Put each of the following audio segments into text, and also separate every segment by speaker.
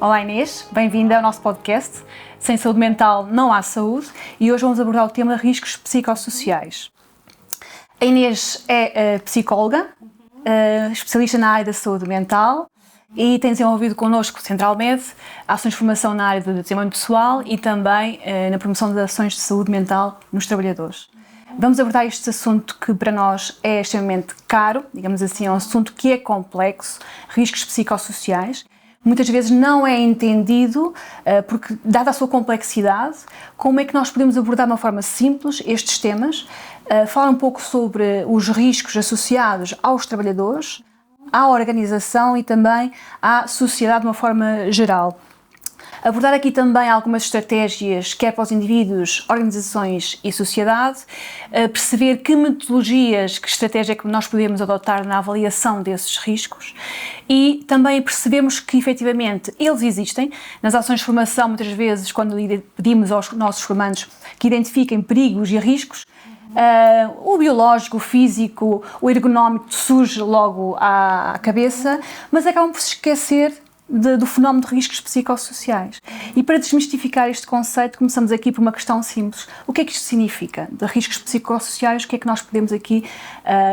Speaker 1: Olá Inês, bem-vinda ao nosso podcast. Sem saúde mental não há saúde e hoje vamos abordar o tema de riscos psicossociais. A Inês é psicóloga, especialista na área da saúde mental e tem desenvolvido connosco, Centralmed, ações de formação na área do desenvolvimento pessoal e também na promoção de ações de saúde mental nos trabalhadores. Vamos abordar este assunto que para nós é extremamente caro, digamos assim, é um assunto que é complexo, riscos psicossociais. Muitas vezes não é entendido, porque, dada a sua complexidade, como é que nós podemos abordar de uma forma simples estes temas, falar um pouco sobre os riscos associados aos trabalhadores, à organização e também à sociedade de uma forma geral. Abordar aqui também algumas estratégias, quer para os indivíduos, organizações e sociedade, perceber que metodologias, que estratégia é que nós podemos adotar na avaliação desses riscos e também percebemos que efetivamente eles existem. Nas ações de formação, muitas vezes, quando pedimos aos nossos formandos que identifiquem perigos e riscos, o biológico, o físico, o ergonómico surge logo à cabeça, mas acabam por se esquecer do fenómeno de riscos psicossociais. E para desmistificar este conceito, começamos aqui por uma questão simples. O que é que isto significa? De riscos psicossociais, o que é que nós podemos aqui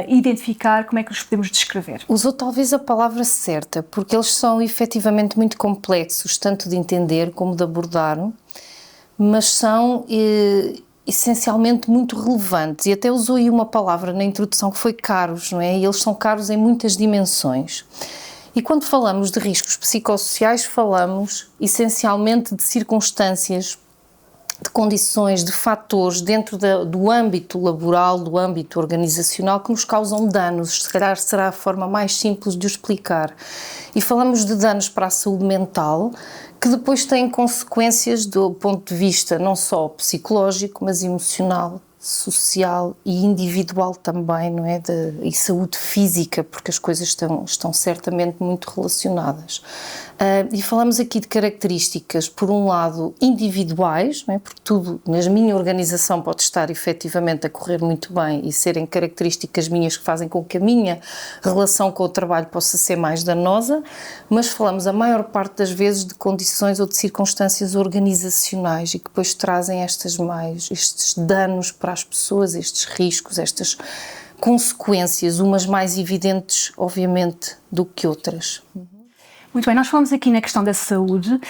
Speaker 1: identificar, como é que os podemos descrever?
Speaker 2: Usou talvez a palavra certa, porque eles são efetivamente muito complexos, tanto de entender como de abordar, mas são essencialmente muito relevantes. E até usou aí uma palavra na introdução que foi caros, não é? E eles são caros em muitas dimensões. E quando falamos de riscos psicossociais, falamos essencialmente de circunstâncias, de condições, de fatores dentro do âmbito laboral, do âmbito organizacional que nos causam danos. Se calhar será a forma mais simples de o explicar. E falamos de danos para a saúde mental, que depois têm consequências do ponto de vista não só psicológico, mas emocional, social e individual também, não é? E saúde física, porque as coisas estão certamente muito relacionadas. E falamos aqui de características, por um lado, individuais, não é? Porque tudo na minha organização pode estar efetivamente a correr muito bem e serem características minhas que fazem com que a minha relação com o trabalho possa ser mais danosa, mas falamos a maior parte das vezes de condições ou de circunstâncias organizacionais e que depois trazem estes danos para as pessoas, estes riscos, estas consequências, umas mais evidentes, obviamente, do que outras.
Speaker 1: Muito bem, nós falamos aqui na questão da saúde.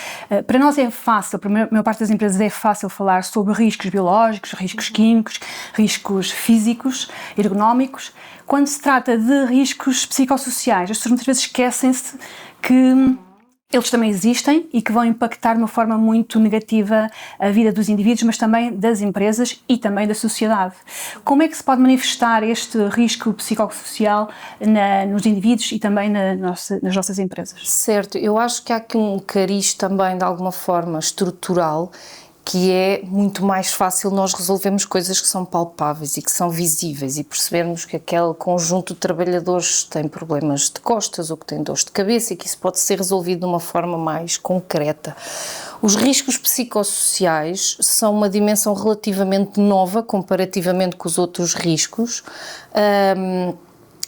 Speaker 1: Para nós é fácil, para a maior parte das empresas é fácil falar sobre riscos biológicos, riscos químicos, riscos físicos, ergonómicos. Quando se trata de riscos psicossociais, as pessoas muitas vezes esquecem-se que eles também existem e que vão impactar de uma forma muito negativa a vida dos indivíduos, mas também das empresas e também da sociedade. Como é que se pode manifestar este risco psicossocial nos indivíduos e também nas nossas empresas?
Speaker 2: Certo, eu acho que há aqui um cariz também de alguma forma estrutural, que é muito mais fácil nós resolvermos coisas que são palpáveis e que são visíveis e percebermos que aquele conjunto de trabalhadores tem problemas de costas ou que tem dores de cabeça e que isso pode ser resolvido de uma forma mais concreta. Os riscos psicossociais são uma dimensão relativamente nova comparativamente com os outros riscos,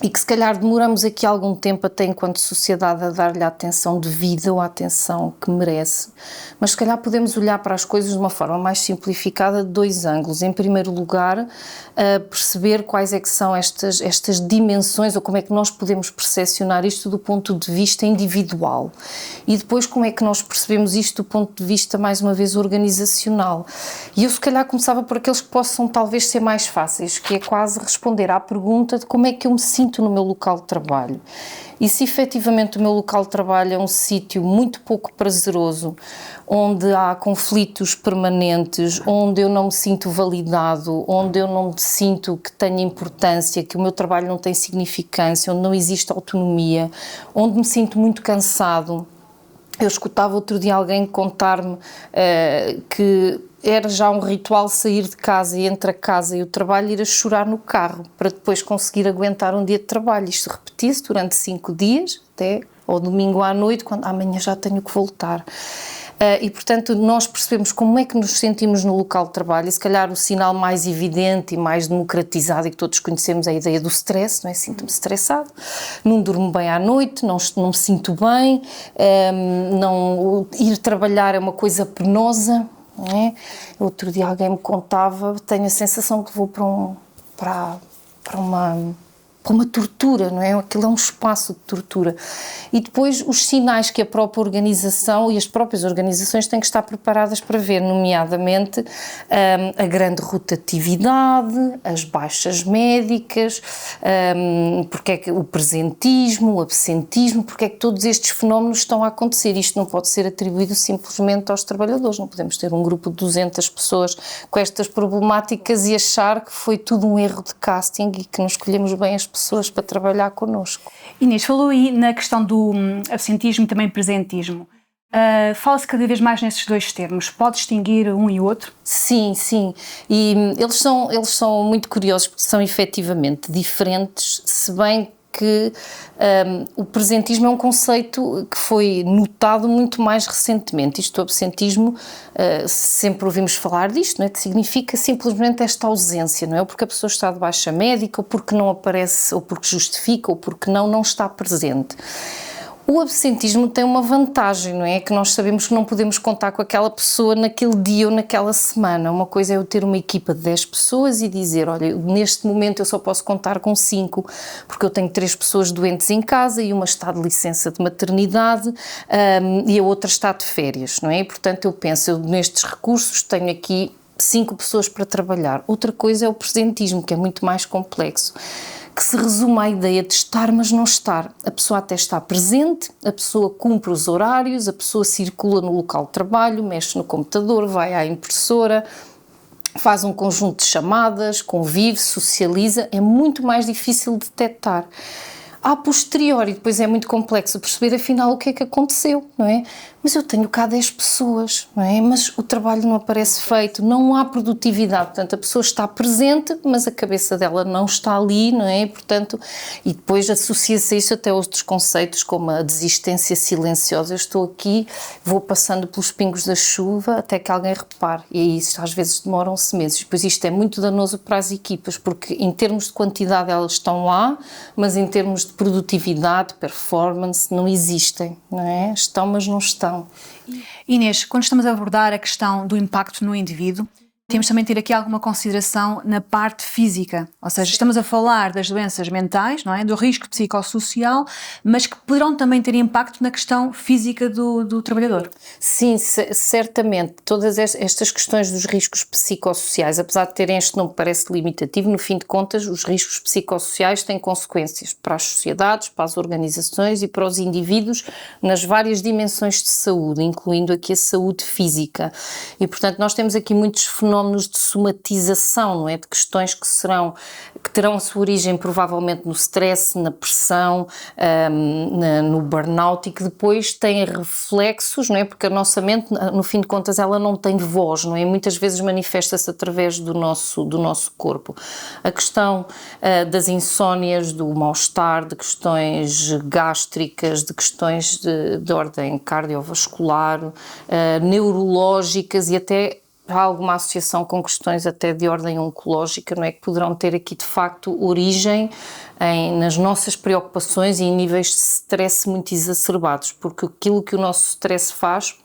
Speaker 2: e que se calhar demoramos aqui algum tempo até enquanto sociedade a dar-lhe a atenção devida ou a atenção que merece, mas se calhar podemos olhar para as coisas de uma forma mais simplificada de dois ângulos. Em primeiro lugar, perceber quais é que são estas dimensões ou como é que nós podemos percepcionar isto do ponto de vista individual e depois como é que nós percebemos isto do ponto de vista, mais uma vez, organizacional. E eu se calhar começava por aqueles que possam talvez ser mais fáceis, que é quase responder à pergunta de como é que eu me sinto no meu local de trabalho. E se efetivamente o meu local de trabalho é um sítio muito pouco prazeroso, onde há conflitos permanentes, onde eu não me sinto validado, onde eu não me sinto que tenho importância, que o meu trabalho não tem significância, onde não existe autonomia, onde me sinto muito cansado. Eu escutava outro dia alguém contar-me que era já um ritual sair de casa e entre a casa e o trabalho ir a chorar no carro para depois conseguir aguentar um dia de trabalho. Isto repetia-se durante 5 dias, até ao domingo à noite, quando amanhã já tenho que voltar. e portanto nós percebemos como é que nos sentimos no local de trabalho, e se calhar o sinal mais evidente e mais democratizado e que todos conhecemos é a ideia do stress, não é? Sinto-me estressado, não durmo bem à noite, não me sinto bem, ir trabalhar é uma coisa penosa, não é? Outro dia alguém me contava, tenho a sensação que vou para uma tortura, não é? Aquilo é um espaço de tortura. E depois os sinais que a própria organização e as próprias organizações têm que estar preparadas para ver, nomeadamente a grande rotatividade, as baixas médicas, porque é que o presentismo, o absentismo, porque é que todos estes fenómenos estão a acontecer. Isto não pode ser atribuído simplesmente aos trabalhadores, não podemos ter um grupo de 200 pessoas com estas problemáticas e achar que foi tudo um erro de casting e que não escolhemos bem as pessoas para trabalhar connosco.
Speaker 1: Inês, falou aí na questão do absentismo e também presentismo. Fala-se cada vez mais nesses dois termos. Pode distinguir um e o outro?
Speaker 2: Sim, sim. E eles são muito curiosos porque são efetivamente diferentes, se bem que o presentismo é um conceito que foi notado muito mais recentemente. Isto, o absentismo, sempre ouvimos falar disto, não é? Que significa simplesmente esta ausência, não é? Ou porque a pessoa está de baixa médica, ou porque não aparece, ou porque justifica, ou porque não está presente. O absentismo tem uma vantagem, não é? Que nós sabemos que não podemos contar com aquela pessoa naquele dia ou naquela semana. Uma coisa é eu ter uma equipa de 10 pessoas e dizer, olha, neste momento eu só posso contar com 5, porque eu tenho 3 pessoas doentes em casa e uma está de licença de maternidade e a outra está de férias, não é? E, portanto, eu penso, eu nestes recursos tenho aqui 5 pessoas para trabalhar. Outra coisa é o presentismo, que é muito mais complexo, que se resume à ideia de estar, mas não estar. A pessoa até está presente, a pessoa cumpre os horários, a pessoa circula no local de trabalho, mexe no computador, vai à impressora, faz um conjunto de chamadas, convive, socializa, é muito mais difícil de detectar. A posteriori, depois é muito complexo perceber afinal o que é que aconteceu, não é? Mas eu tenho cá 10 pessoas, não é? Mas o trabalho não aparece feito, não há produtividade, portanto a pessoa está presente, mas a cabeça dela não está ali, não é? Portanto, e depois associa-se a isso até outros conceitos como a desistência silenciosa. Eu estou aqui, vou passando pelos pingos da chuva até que alguém repare, e isso às vezes demoram-se meses. Depois isto é muito danoso para as equipas, porque em termos de quantidade elas estão lá, mas em termos de produtividade, performance, não existem, não é? Estão, mas não estão.
Speaker 1: Inês, quando estamos a abordar a questão do impacto no indivíduo, temos também de ter aqui alguma consideração na parte física, ou seja, estamos a falar das doenças mentais, não é? Do risco psicossocial, mas que poderão também ter impacto na questão física do trabalhador.
Speaker 2: Sim, certamente. Todas estas questões dos riscos psicossociais, apesar de terem este nome que parece limitativo, no fim de contas, os riscos psicossociais têm consequências para as sociedades, para as organizações e para os indivíduos nas várias dimensões de saúde, incluindo aqui a saúde física. E, portanto, nós temos aqui muitos fenómenos de somatização, não é? De questões que terão a sua origem provavelmente no stress, na pressão, no burnout, e que depois têm reflexos, não é? Porque a nossa mente, no fim de contas, ela não tem voz, não é? Muitas vezes manifesta-se através do nosso corpo. A questão das insónias, do mal-estar, de questões gástricas, de questões de ordem cardiovascular, neurológicas e até há alguma associação com questões até de ordem oncológica, não é? Que poderão ter aqui de facto origem nas nossas preocupações e em níveis de stress muito exacerbados, porque aquilo que o nosso stress faz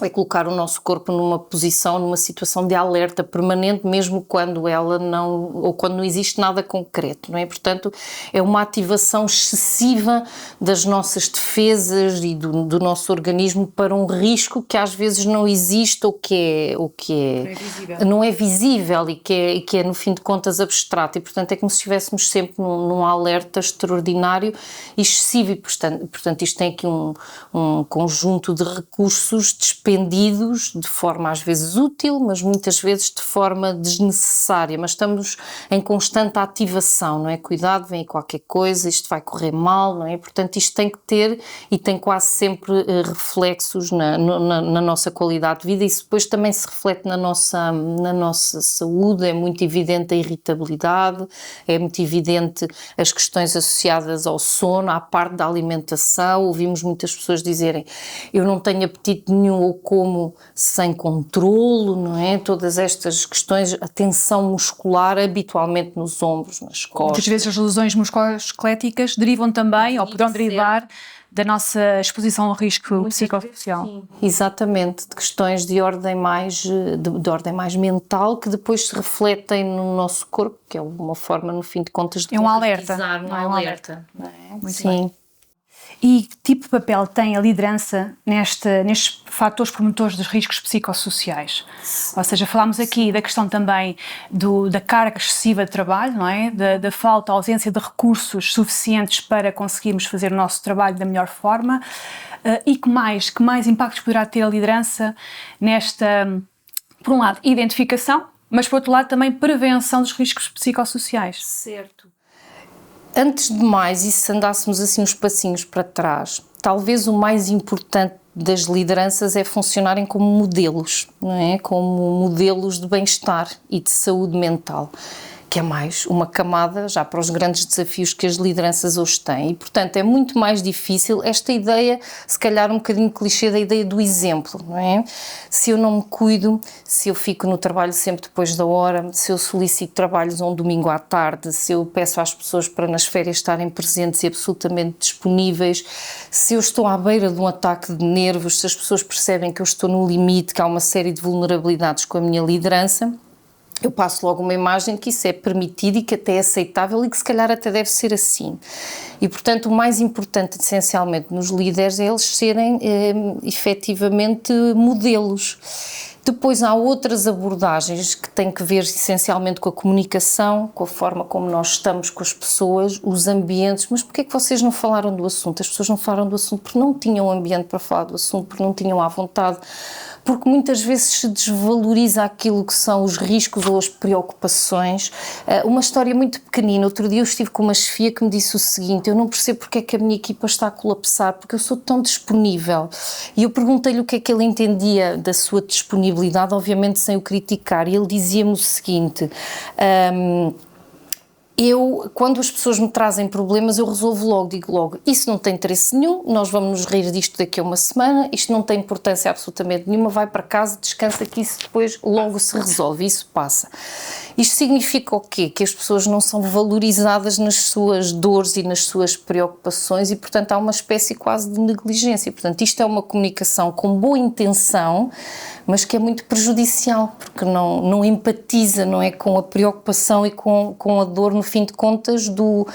Speaker 2: é colocar o nosso corpo numa posição, numa situação de alerta permanente, mesmo quando ela não, ou quando não existe nada concreto, não é? Portanto, é uma ativação excessiva das nossas defesas e do nosso organismo para um risco que às vezes não existe ou que não é visível e que é no fim de contas abstrato, e portanto é como se estivéssemos sempre num alerta extraordinário e excessivo, e portanto isto tem aqui um conjunto de recursos dispendidos de forma às vezes útil, mas muitas vezes de forma desnecessária, mas estamos em constante ativação, não é? Cuidado, vem aí qualquer coisa, isto vai correr mal, não é? Portanto isto tem que ter e tem quase sempre reflexos na nossa qualidade de vida, e isso depois também se reflete na nossa saúde. É muito evidente a irritabilidade, é muito evidente as questões associadas ao sono, à parte da alimentação. Ouvimos muitas pessoas dizerem, eu não tenho apetite nenhum, ou como sem controlo, não é? Todas estas questões, a tensão muscular habitualmente nos ombros, nas costas.
Speaker 1: Muitas vezes as lesões musculoesqueléticas derivam também, ou poderão derivar, da nossa exposição ao risco psicossocial.
Speaker 2: Sim. Exatamente, de questões de ordem mais mental, que depois se refletem no nosso corpo, que é uma forma, no fim de contas, de
Speaker 1: é um alerta.
Speaker 2: Um alerta. Não é?
Speaker 1: Muito
Speaker 2: sim.
Speaker 1: Bem. E que tipo de papel tem a liderança nestes fatores promotores dos riscos psicossociais? Ou seja, falámos aqui da questão também da carga excessiva de trabalho, não é? Da falta, ausência de recursos suficientes para conseguirmos fazer o nosso trabalho da melhor forma. E que mais impactos poderá ter a liderança nesta, por um lado, identificação, mas por outro lado também prevenção dos riscos psicossociais?
Speaker 2: Certo. Antes de mais, e se andássemos assim uns passinhos para trás, talvez o mais importante das lideranças é funcionarem como modelos, não é? Como modelos de bem-estar e de saúde mental, que é mais uma camada já para os grandes desafios que as lideranças hoje têm. E, portanto, é muito mais difícil esta ideia, se calhar um bocadinho clichê, da ideia do exemplo, não é? Se eu não me cuido, se eu fico no trabalho sempre depois da hora, se eu solicito trabalhos um domingo à tarde, se eu peço às pessoas para nas férias estarem presentes e absolutamente disponíveis, se eu estou à beira de um ataque de nervos, se as pessoas percebem que eu estou no limite, que há uma série de vulnerabilidades com a minha liderança, eu passo logo uma imagem de que isso é permitido e que até é aceitável e que se calhar até deve ser assim. E, portanto, o mais importante, essencialmente, nos líderes é eles serem efetivamente modelos. Depois há outras abordagens que têm que ver essencialmente com a comunicação, com a forma como nós estamos com as pessoas, os ambientes. Mas porquê é que vocês não falaram do assunto? As pessoas não falaram do assunto porque não tinham ambiente para falar do assunto, porque não tinham à vontade, porque muitas vezes se desvaloriza aquilo que são os riscos ou as preocupações. Uma história muito pequenina, outro dia eu estive com uma chefia que me disse o seguinte: eu não percebo porque é que a minha equipa está a colapsar, porque eu sou tão disponível. E eu perguntei-lhe o que é que ele entendia da sua disponibilidade, obviamente sem o criticar, e ele dizia-me o seguinte: quando as pessoas me trazem problemas, eu resolvo logo, digo logo, isso não tem interesse nenhum, nós vamos nos rir disto daqui a uma semana, isto não tem importância absolutamente nenhuma, vai para casa, descansa, que isso depois logo se resolve, isso passa. Isto significa o quê? Que as pessoas não são valorizadas nas suas dores e nas suas preocupações e, portanto, há uma espécie quase de negligência. Portanto, isto é uma comunicação com boa intenção, mas que é muito prejudicial, porque não empatiza, não é, com a preocupação e com a dor, no fim de contas, do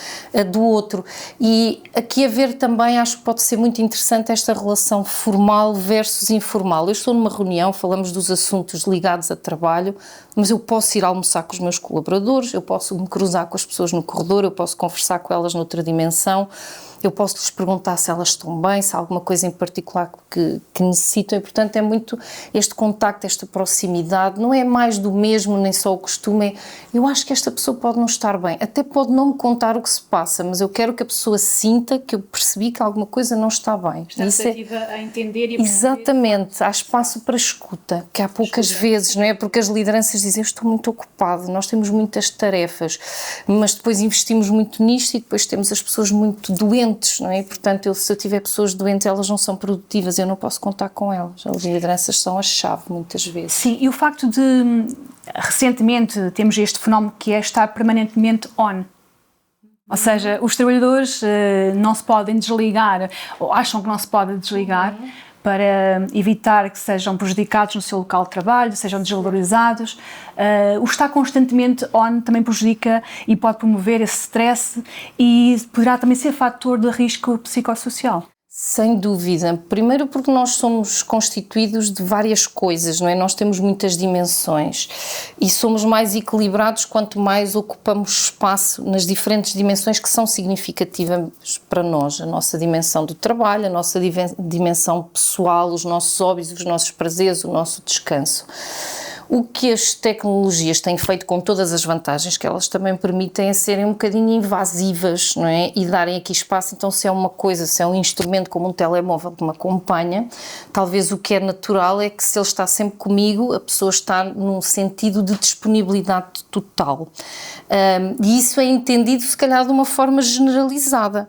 Speaker 2: outro. E aqui a ver também, acho que pode ser muito interessante esta relação formal versus informal. Eu estou numa reunião, falamos dos assuntos ligados a trabalho, mas eu posso ir almoçar com os meus colaboradores, eu posso me cruzar com as pessoas no corredor, eu posso conversar com elas noutra dimensão, eu posso lhes perguntar se elas estão bem, se há alguma coisa em particular que necessitam, e portanto é muito este contacto, esta proximidade, não é mais do mesmo, nem só o costume, eu acho que esta pessoa pode não estar bem, até pode não me contar o que se passa, mas eu quero que a pessoa sinta que eu percebi que alguma coisa não está bem.
Speaker 1: Está receptiva a entender e a perceber.
Speaker 2: Exatamente, há espaço para escuta, que há poucas vezes, não é? Porque as lideranças dizem, eu estou muito ocupado, nós temos muitas tarefas, mas depois investimos muito nisto e depois temos as pessoas muito doentes, não é? E, portanto, se eu tiver pessoas doentes, elas não são produtivas, eu não posso contar com elas. As lideranças são a chave, muitas vezes.
Speaker 1: Sim, e o facto de, recentemente, temos este fenómeno que é estar permanentemente on. Ou seja, os trabalhadores não se podem desligar, ou acham que não se podem desligar, para evitar que sejam prejudicados no seu local de trabalho, sejam desvalorizados. O estar constantemente on também prejudica e pode promover esse stress e poderá também ser fator de risco psicossocial.
Speaker 2: Sem dúvida. Primeiro porque nós somos constituídos de várias coisas, não é? Nós temos muitas dimensões e somos mais equilibrados quanto mais ocupamos espaço nas diferentes dimensões que são significativas para nós. A nossa dimensão do trabalho, a nossa dimensão pessoal, os nossos hobbies, os nossos prazeres, o nosso descanso. O que as tecnologias têm feito, com todas as vantagens que elas também permitem, é serem um bocadinho invasivas, não é? E darem aqui espaço. Então, se é uma coisa, se é um instrumento como um telemóvel que me acompanha, talvez o que é natural é que, se ele está sempre comigo, a pessoa está num sentido de disponibilidade total. E isso é entendido, se calhar, de uma forma generalizada.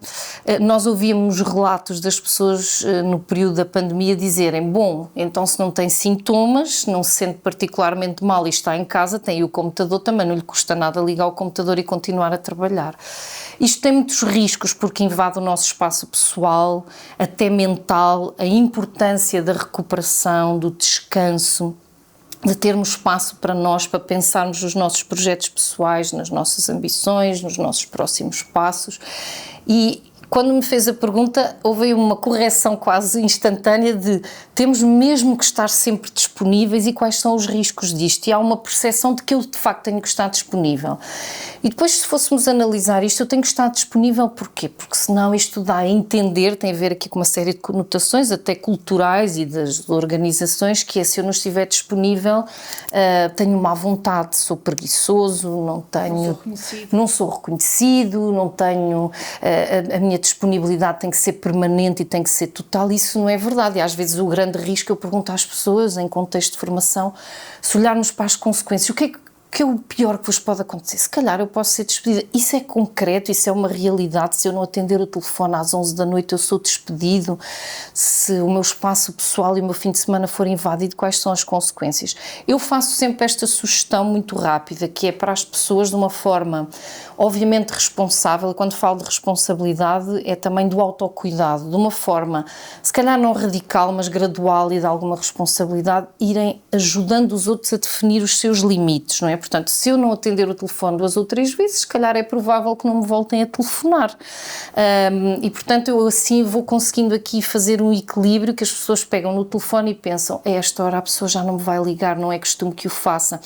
Speaker 2: nós ouvíamos relatos das pessoas no período da pandemia dizerem, bom, então se não tem sintomas, não se sente particularmente mal e está em casa, tem o computador, também não lhe custa nada ligar o computador e continuar a trabalhar. Isto tem muitos riscos porque invade o nosso espaço pessoal, até mental, a importância da recuperação, do descanso, de termos espaço para nós, para pensarmos nos nossos projetos pessoais, nas nossas ambições, nos nossos próximos passos. E quando me fez a pergunta, houve uma correção quase instantânea de temos mesmo que estar sempre disponíveis e quais são os riscos disto. E há uma percepção de que eu, de facto, tenho que estar disponível. E depois, se fôssemos analisar isto, eu tenho que estar disponível porquê? Porque senão isto dá a entender, tem a ver aqui com uma série de conotações, até culturais e das organizações, que é se eu não estiver disponível, tenho má vontade, sou preguiçoso, não sou reconhecido, não tenho, a minha disponibilidade tem que ser permanente e tem que ser total. Isso não é verdade. E às vezes o grande risco, eu pergunto às pessoas em contexto de formação, se olharmos para as consequências, o que é o pior que vos pode acontecer? Se calhar eu posso ser despedida. Isso é concreto, isso é uma realidade. Se eu não atender o telefone às 11 da noite, eu sou despedido. Se o meu espaço pessoal e o meu fim de semana for invadido, quais são as consequências? Eu faço sempre esta sugestão muito rápida, que é para as pessoas de uma forma, obviamente, responsável. Quando falo de responsabilidade, é também do autocuidado, de uma forma, se calhar não radical, mas gradual e de alguma responsabilidade, irem ajudando os outros a definir os seus limites, não é? Portanto, se eu não atender o telefone 2 ou 3 vezes, se calhar é provável que não me voltem a telefonar. E, portanto, eu assim vou conseguindo aqui fazer um equilíbrio, que as pessoas pegam no telefone e pensam, a esta hora a pessoa já não me vai ligar, não é costume que o faça.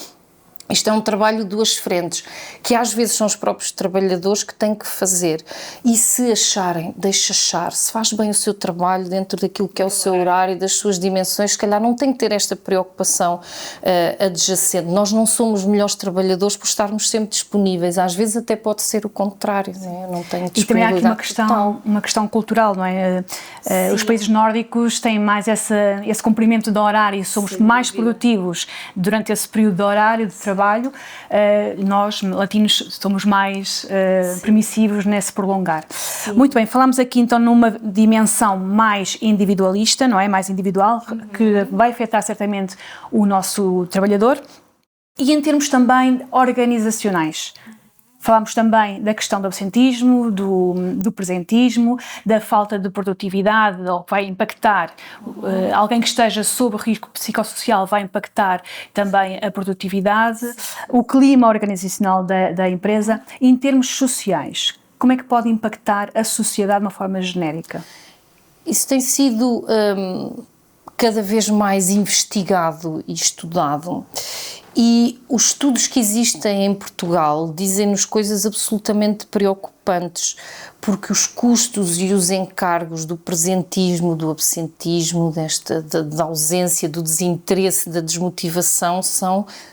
Speaker 2: Isto é um trabalho de duas frentes, que às vezes são os próprios trabalhadores que têm que fazer. E se acharem, deixe achar, se faz bem o seu trabalho dentro daquilo que é o seu horário, das suas dimensões, se calhar não tem que ter esta preocupação adjacente. Nós não somos melhores trabalhadores por estarmos sempre disponíveis. Às vezes até pode ser o contrário, não é? Eu não tenho disponibilidade.
Speaker 1: E também há aqui uma questão cultural, não é? Os países nórdicos têm mais esse cumprimento do horário, somos mais produtivos durante esse período de horário de trabalho. Nós, latinos, somos mais permissivos nesse prolongar. Sim. Muito bem, falamos aqui então numa dimensão mais individualista, não é? Mais individual, que vai afetar certamente o nosso trabalhador. E em termos também organizacionais. Falámos também da questão do absentismo, do presentismo, da falta de produtividade, ou vai impactar, alguém que esteja sob risco psicossocial vai impactar também a produtividade, o clima organizacional da empresa. E em termos sociais, como é que pode impactar a sociedade de uma forma genérica?
Speaker 2: Isso tem sido cada vez mais investigado e estudado. E os estudos que existem em Portugal dizem-nos coisas absolutamente preocupantes, porque os custos e os encargos do presentismo, do absentismo, da ausência, do desinteresse, da desmotivação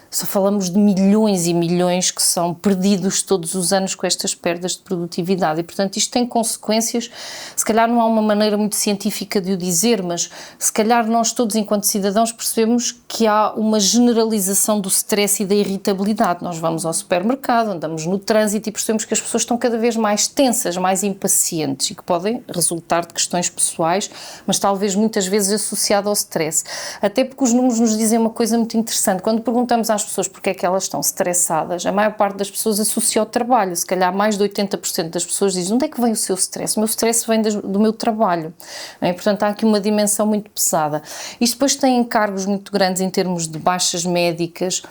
Speaker 2: só falamos de milhões e milhões que são perdidos todos os anos com estas perdas de produtividade e, portanto, isto tem consequências. Se calhar não há uma maneira muito científica de o dizer, mas se calhar nós todos, enquanto cidadãos, percebemos que há uma generalização do stress e da irritabilidade. Nós vamos ao supermercado, andamos no trânsito e percebemos que as pessoas estão cada vez mais tensas, mais impacientes e que podem resultar de questões pessoais, mas talvez muitas vezes associado ao stress. Até porque os números nos dizem uma coisa muito interessante. Quando perguntamos às pessoas porque é que elas estão estressadas, a maior parte das pessoas associa ao trabalho. Se calhar mais de 80% das pessoas dizem, onde é que vem o seu stress? O meu stress vem do meu trabalho. E, portanto, há aqui uma dimensão muito pesada. Isto depois tem encargos muito grandes em termos de baixas médicas,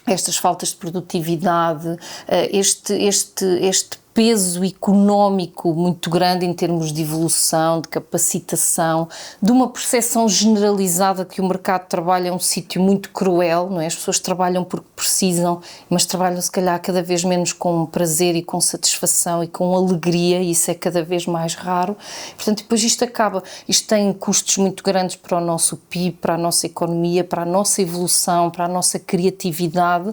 Speaker 2: estas faltas de produtividade, este peso económico muito grande em termos de evolução, de capacitação, de uma percepção generalizada que o mercado de trabalho é um sítio muito cruel, não é? As pessoas trabalham porque precisam, mas trabalham se calhar cada vez menos com prazer e com satisfação e com alegria, e isso é cada vez mais raro. Portanto, depois isto tem custos muito grandes para o nosso PIB, para a nossa economia, para a nossa evolução, para a nossa criatividade,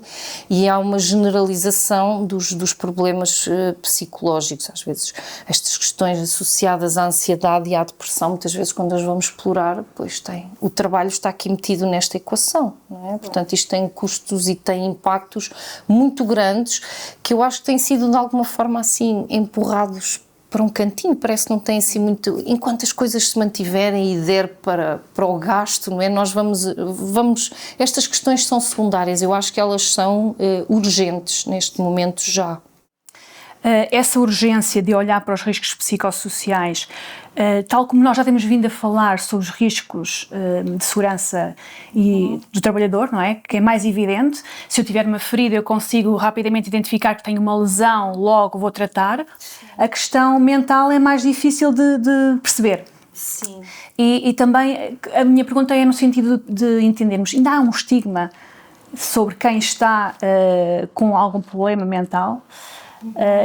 Speaker 2: e há uma generalização dos problemas psicológicos, às vezes estas questões associadas à ansiedade e à depressão, muitas vezes quando as vamos explorar, pois o trabalho está aqui metido nesta equação, não é? Portanto, isto tem custos e tem impactos muito grandes que eu acho que têm sido de alguma forma assim empurrados para um cantinho, parece que não tem assim muito... Enquanto as coisas se mantiverem e der para o gasto, não é? Nós vamos... Estas questões são secundárias, eu acho que elas são urgentes neste momento já.
Speaker 1: Essa urgência de olhar para os riscos psicossociais, tal como nós já temos vindo a falar sobre os riscos de segurança e do trabalhador, não é? Que é mais evidente. Se eu tiver uma ferida, eu consigo rapidamente identificar que tenho uma lesão, logo vou tratar. A questão mental é mais difícil de perceber.
Speaker 2: Sim.
Speaker 1: E também a minha pergunta é no sentido de entendermos, ainda há um estigma sobre quem está com algum problema mental.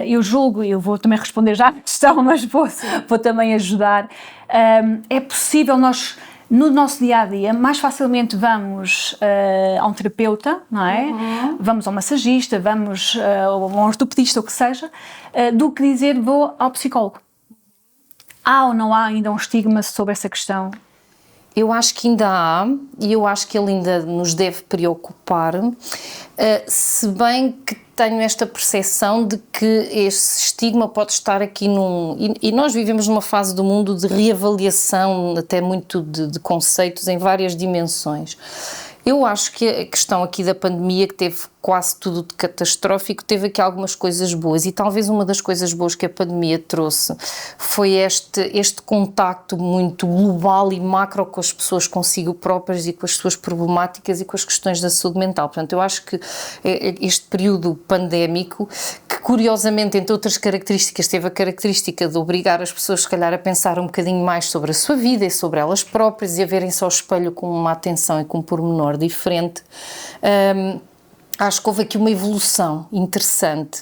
Speaker 1: Eu julgo, eu vou também responder já à questão, mas vou também ajudar. É possível nós, no nosso dia-a-dia, mais facilmente vamos a um terapeuta, não é? Vamos a um massagista, vamos a um ortopedista, o que seja, do que dizer vou ao psicólogo. Há ou não há ainda um estigma sobre essa questão?
Speaker 2: Eu acho que ainda há, e eu acho que ele ainda nos deve preocupar, se bem que tenho esta percepção de que esse estigma pode estar aqui e nós vivemos numa fase do mundo de reavaliação, até muito de conceitos em várias dimensões. Eu acho que a questão aqui da pandemia, que teve quase tudo de catastrófico, teve aqui algumas coisas boas, e talvez uma das coisas boas que a pandemia trouxe foi este contacto muito global e macro com as pessoas consigo próprias e com as suas problemáticas e com as questões da saúde mental. Portanto, eu acho que este período pandémico, que curiosamente, entre outras características, teve a característica de obrigar as pessoas, se calhar, a pensar um bocadinho mais sobre a sua vida e sobre elas próprias e a verem-se ao espelho com uma atenção e com um pormenor diferente. Acho que houve aqui uma evolução interessante.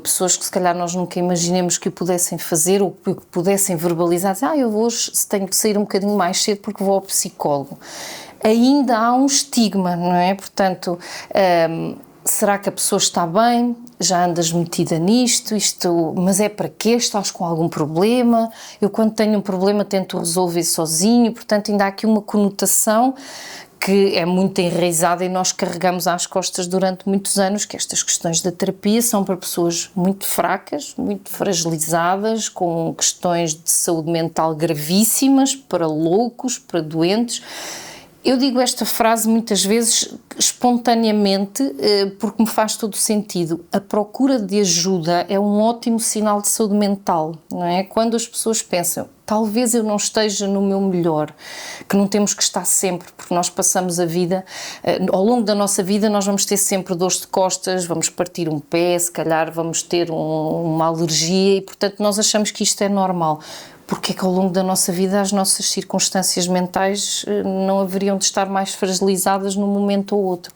Speaker 2: Pessoas que se calhar nós nunca imaginemos que o pudessem fazer ou que pudessem verbalizar, dizer, eu hoje tenho que sair um bocadinho mais cedo porque vou ao psicólogo. Ainda há um estigma, não é? Portanto, será que a pessoa está bem? Já andas metida nisto? Mas é para quê? Estás com algum problema? Eu, quando tenho um problema, tento resolver sozinho. Portanto, ainda há aqui uma conotação que é muito enraizada e nós carregamos às costas durante muitos anos, que estas questões da terapia são para pessoas muito fracas, muito fragilizadas, com questões de saúde mental gravíssimas, para loucos, para doentes. Eu digo esta frase muitas vezes espontaneamente porque me faz todo sentido. A procura de ajuda é um ótimo sinal de saúde mental, não é? Quando as pessoas pensam, talvez eu não esteja no meu melhor, que não temos que estar sempre, porque nós passamos a vida, ao longo da nossa vida nós vamos ter sempre dores de costas, vamos partir um pé, se calhar vamos ter uma alergia e, portanto, nós achamos que isto é normal. Porque é que ao longo da nossa vida as nossas circunstâncias mentais não haveriam de estar mais fragilizadas num momento ou outro.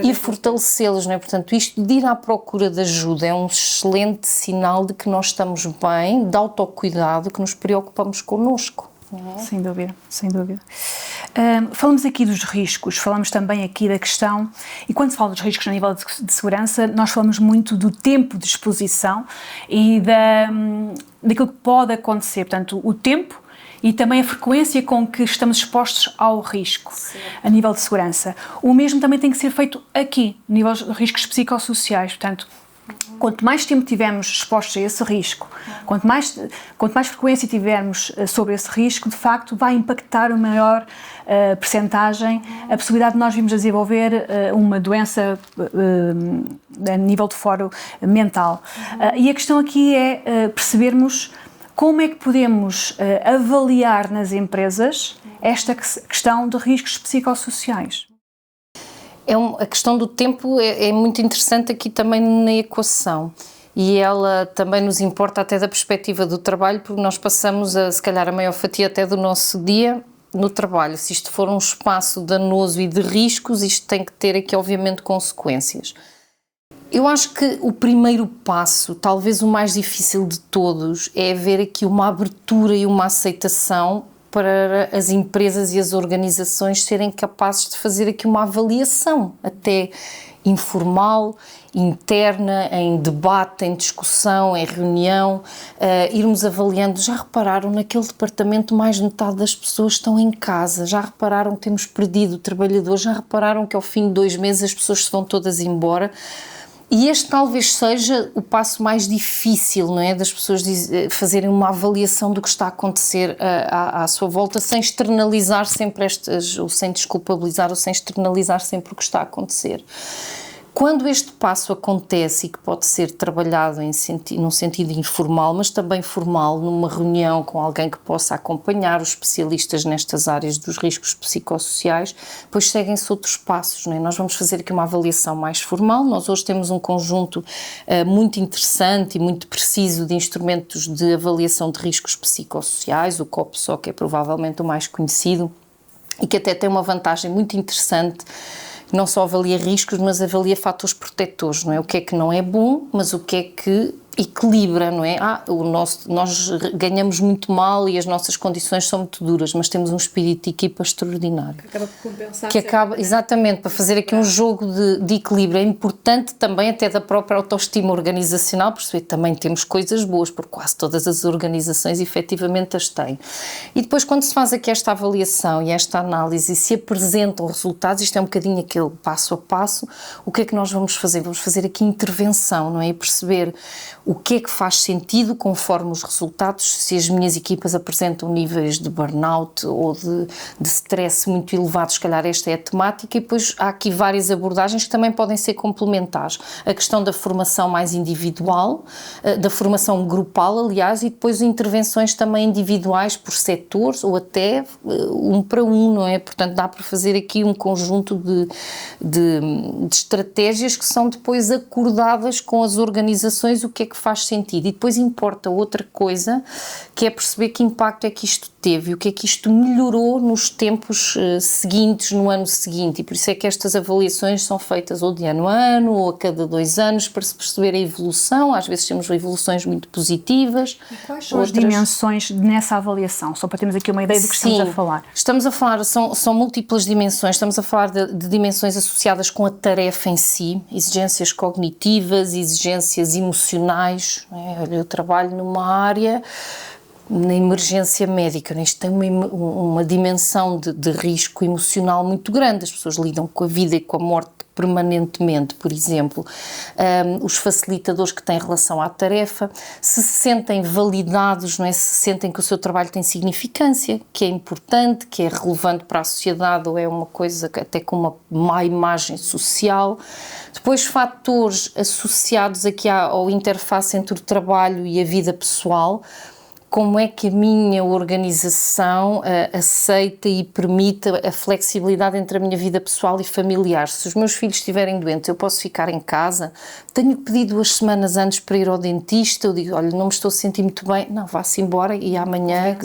Speaker 2: E fortalecê-las, não é? Portanto, isto de ir à procura de ajuda é um excelente sinal de que nós estamos bem, de autocuidado, que nos preocupamos connosco.
Speaker 1: Sem dúvida, sem dúvida. Falamos aqui dos riscos, falamos também aqui da questão, e quando se fala dos riscos a nível de segurança, nós falamos muito do tempo de exposição e daquilo que pode acontecer, portanto, o tempo e também a frequência com que estamos expostos ao risco. Sim. A nível de segurança. O mesmo também tem que ser feito aqui, a nível de riscos psicossociais, portanto, quanto mais tempo tivermos expostos a esse risco, quanto mais frequência tivermos sobre esse risco, de facto vai impactar uma maior percentagem a possibilidade de nós virmos a desenvolver uma doença a nível de foro mental. E a questão aqui é percebermos como é que podemos avaliar nas empresas esta questão de riscos psicossociais.
Speaker 2: A questão do tempo é muito interessante aqui também na equação, e ela também nos importa até da perspectiva do trabalho, porque nós passamos se calhar a maior fatia até do nosso dia no trabalho. Se isto for um espaço danoso e de riscos, isto tem que ter aqui obviamente consequências. Eu acho que o primeiro passo, talvez o mais difícil de todos, é haver aqui uma abertura e uma aceitação para as empresas e as organizações serem capazes de fazer aqui uma avaliação, até informal, interna, em debate, em discussão, em reunião, irmos avaliando. Já repararam, naquele departamento mais de metade das pessoas estão em casa, já repararam que temos perdido trabalhadores, já repararam que ao fim de 2 meses as pessoas se vão todas embora. E este talvez seja o passo mais difícil, não é? Das pessoas fazerem uma avaliação do que está a acontecer à sua volta, sem externalizar sempre ou sem desculpabilizar, ou sem externalizar sempre o que está a acontecer. Quando este passo acontece, e que pode ser trabalhado num sentido informal, mas também formal, numa reunião com alguém que possa acompanhar os especialistas nestas áreas dos riscos psicossociais, depois seguem-se outros passos, não é? Nós vamos fazer aqui uma avaliação mais formal. Nós hoje temos um conjunto muito interessante e muito preciso de instrumentos de avaliação de riscos psicossociais, o COPSO, que é provavelmente o mais conhecido, e que até tem uma vantagem muito interessante. Não só avalia riscos, mas avalia fatores protetores, não é? O que é que não é bom, mas o que é que equilibra, não é? Nós ganhamos muito mal e as nossas condições são muito duras, mas temos um espírito de equipa extraordinário.
Speaker 1: Que acaba por compensar.
Speaker 2: Exatamente, para fazer aqui um jogo de equilíbrio. É importante também até da própria autoestima organizacional, perceber que também temos coisas boas, porque quase todas as organizações efetivamente as têm. E depois quando se faz aqui esta avaliação e esta análise e se apresentam resultados, isto é um bocadinho aquele passo a passo, o que é que nós vamos fazer? Vamos fazer aqui intervenção, não é? E perceber o que é que faz sentido conforme os resultados, se as minhas equipas apresentam níveis de burnout ou de stress muito elevados, se calhar esta é a temática, e depois há aqui várias abordagens que também podem ser complementares. A questão da formação mais individual, da formação grupal, aliás, e depois intervenções também individuais por setores ou até um para um, não é? Portanto, dá para fazer aqui um conjunto de estratégias que são depois acordadas com as organizações, o que é que faz sentido. E depois importa outra coisa, que é perceber que impacto é que isto teve e o que é que isto melhorou nos tempos seguintes, no ano seguinte, e por isso é que estas avaliações são feitas ou de ano a ano ou a cada 2 anos para se perceber a evolução. Às vezes temos evoluções muito positivas.
Speaker 1: E quais são as dimensões nessa avaliação? Só para termos aqui uma ideia do que estamos a falar.
Speaker 2: Estamos a falar, são múltiplas dimensões, estamos a falar de dimensões associadas com a tarefa em si, exigências cognitivas, exigências emocionais. Eu trabalho numa área na emergência médica, isto tem uma dimensão de risco emocional muito grande, as pessoas lidam com a vida e com a morte permanentemente, por exemplo. Os facilitadores que têm relação à tarefa, se sentem validados, não é? Se sentem que o seu trabalho tem significância, que é importante, que é relevante para a sociedade ou é uma coisa até com uma má imagem social. Depois, fatores associados aqui ao interface entre o trabalho e a vida pessoal. Como é que a minha organização aceita e permite a flexibilidade entre a minha vida pessoal e familiar? Se os meus filhos estiverem doentes, eu posso ficar em casa? Tenho que pedir 2 semanas antes para ir ao dentista? Eu digo, olha, não me estou a sentir muito bem. Não, vá-se embora e amanhã...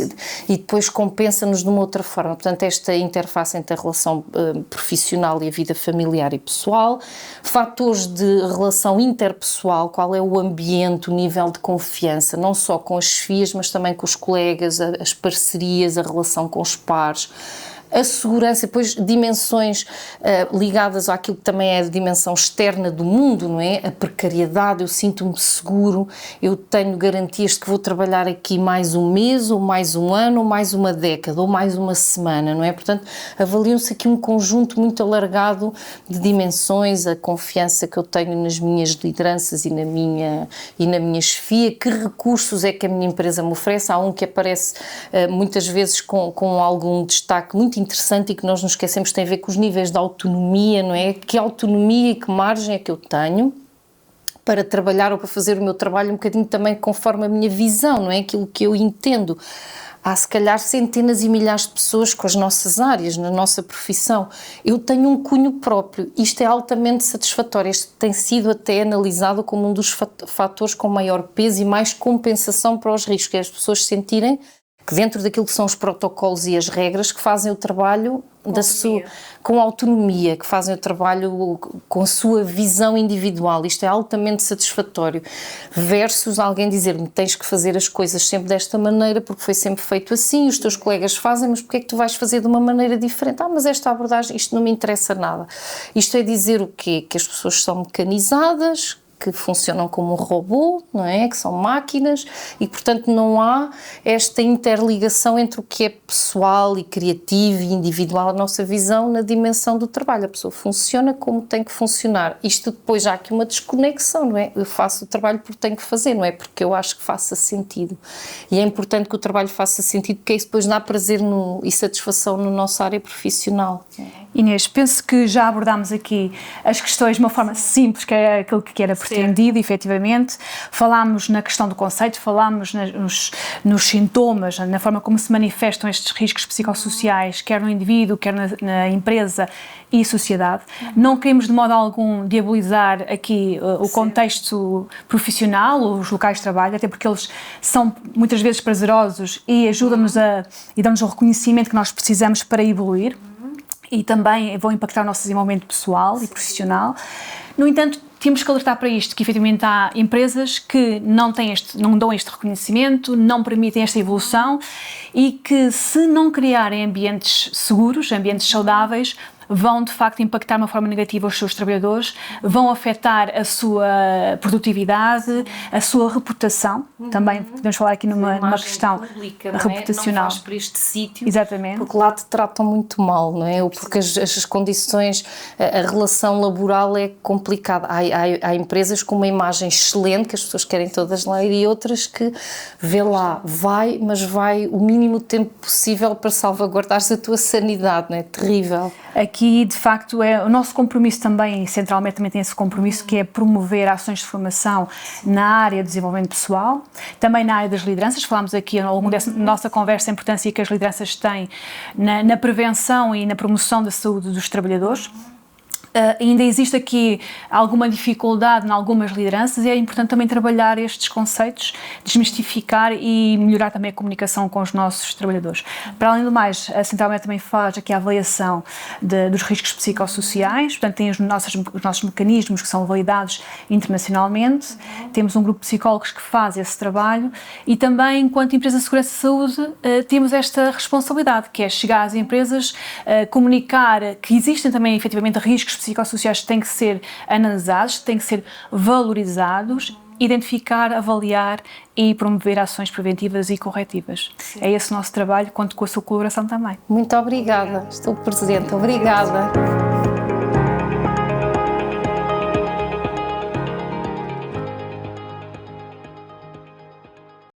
Speaker 2: E depois compensa-nos de uma outra forma. Portanto, esta interface entre a relação profissional e a vida familiar e pessoal. Fatores de relação interpessoal, qual é o ambiente, o nível de confiança, não só com as chefias, mas também com os colegas, as parcerias, a relação com os pares, a segurança, depois dimensões ligadas àquilo que também é a dimensão externa do mundo, não é? A precariedade, eu sinto-me seguro, eu tenho garantias de que vou trabalhar aqui mais um mês, ou mais um ano, ou mais uma década, ou mais uma semana, não é? Portanto, avaliam-se aqui um conjunto muito alargado de dimensões, a confiança que eu tenho nas minhas lideranças e na minha chefia, que recursos é que a minha empresa me oferece. Há um que aparece muitas vezes com algum destaque muito interessante e que nós nos esquecemos, tem a ver com os níveis de autonomia, não é? Que autonomia e que margem é que eu tenho para trabalhar ou para fazer o meu trabalho um bocadinho também conforme a minha visão, não é? Aquilo que eu entendo. Há se calhar centenas e milhares de pessoas com as nossas áreas, na nossa profissão. Eu tenho um cunho próprio. Isto é altamente satisfatório. Isto tem sido até analisado como um dos fatores com maior peso e mais compensação para os riscos, que é as pessoas sentirem que dentro daquilo que são os protocolos e as regras, que fazem o trabalho com autonomia, que fazem o trabalho com a sua visão individual. Isto é altamente satisfatório. Versus alguém dizer-me, tens que fazer as coisas sempre desta maneira, porque foi sempre feito assim, os teus colegas fazem, mas porque é que tu vais fazer de uma maneira diferente? Mas esta abordagem, isto não me interessa nada. Isto é dizer o quê? Que as pessoas são mecanizadas, que funcionam como um robô, não é? Que são máquinas e, portanto, não há esta interligação entre o que é pessoal e criativo e individual, a nossa visão na dimensão do trabalho. A pessoa funciona como tem que funcionar. Isto depois há aqui uma desconexão, não é? Eu faço o trabalho porque tenho que fazer, não é? Porque eu acho que faça sentido. E é importante que o trabalho faça sentido, porque isso depois dá prazer e satisfação na nossa área profissional.
Speaker 1: Inês, penso que já abordámos aqui as questões de uma forma simples, que é aquilo que era pretendido, efetivamente. Falámos na questão do conceito, falámos nos sintomas, na forma como se manifestam estes riscos psicossociais, quer no indivíduo, quer na empresa e sociedade. Não queremos de modo algum diabolizar aqui o contexto profissional, os locais de trabalho, até porque eles são muitas vezes prazerosos e ajudam-nos e dão-nos o reconhecimento que nós precisamos para evoluir. E também vão impactar o nosso desenvolvimento pessoal e profissional. No entanto, temos que alertar para isto, que efetivamente há empresas que não dão este reconhecimento, não permitem esta evolução e que, se não criarem ambientes seguros, ambientes saudáveis, vão de facto impactar de uma forma negativa os seus trabalhadores, vão afetar a sua produtividade, a sua reputação, também podemos falar aqui numa questão
Speaker 2: pública,
Speaker 1: reputacional.
Speaker 2: Não vais para este sítio,
Speaker 1: exatamente,
Speaker 2: porque lá te tratam muito mal, não é? Ou porque as condições, a relação laboral é complicada. Há empresas com uma imagem excelente, que as pessoas querem todas lá ir, e outras que vê lá, mas vai o mínimo tempo possível para salvaguardares a tua sanidade, não é? Terrível.
Speaker 1: Aqui, de facto, o nosso compromisso também, centralmente, também tem esse compromisso, que é promover ações de formação na área do desenvolvimento pessoal, também na área das lideranças. Falámos aqui ao longo da nossa conversa a importância que as lideranças têm na prevenção e na promoção da saúde dos trabalhadores. Ainda existe aqui alguma dificuldade em algumas lideranças e é importante também trabalhar estes conceitos, desmistificar e melhorar também a comunicação com os nossos trabalhadores. Para além do mais, a Central-Médica também faz aqui a avaliação dos riscos psicossociais, portanto tem os nossos mecanismos que são validados internacionalmente, temos um grupo de psicólogos que faz esse trabalho e também, enquanto empresa de segurança e saúde, temos esta responsabilidade, que é chegar às empresas, comunicar que existem também efetivamente riscos psicossociais que têm que ser analisados, têm que ser valorizados, identificar, avaliar e promover ações preventivas e corretivas. Sim. É esse o nosso trabalho, conto com a sua colaboração também.
Speaker 2: Muito obrigada, estou presente, obrigada.